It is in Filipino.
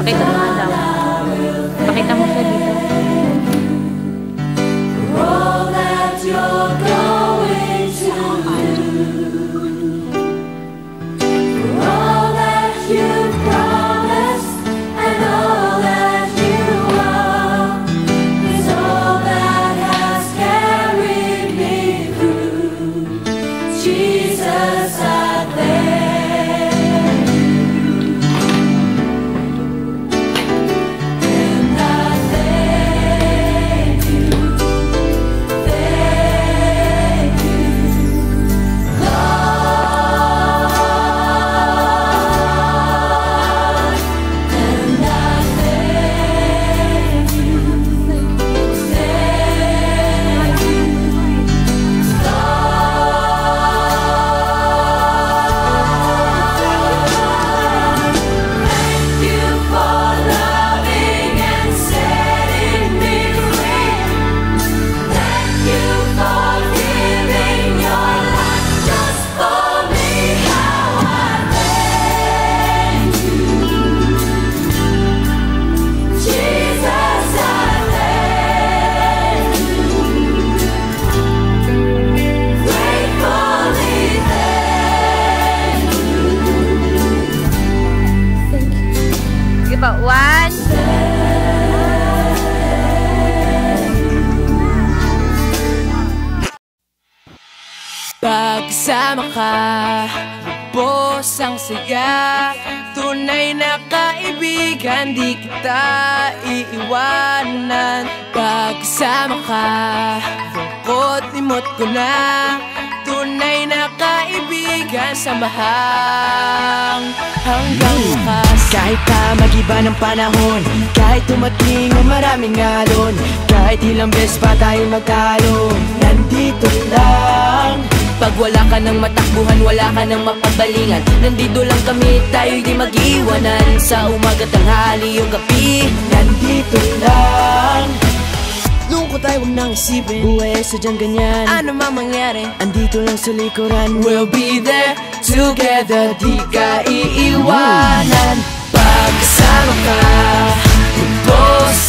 Pakita mo nga daw. Pakita mo siya dito. All that you're going to do, for all that you've promised, and all that you are, is all that has carried me through. Jesus, I thank you, and I thank you, About one. Pagsama ka, lubos ang saya. Tunay na kaibigan, di kita iiwanan. Pagsama ka, lungkot limot ko na. Tunay na kaibigan, samahang hanggang bukas. Kahit pa mag-iba ng panahon, kahit tumating ang maraming alon, kahit ilang beses pa tayo magtalo, nandito lang. Pag wala ka ng matakbuhan, wala ka ng mapagbalingan, nandito lang kami, tayo'y di mag-iwanan. Sa umaga, tanghali o gabi, nandito lang. Lungkot ay huwag nang isipin, buhay ay sadyang ganyan. ano man mangyari, Andito lang sa likuran, we'll be there together, di ka iiwanan. Pagsama ka, lubos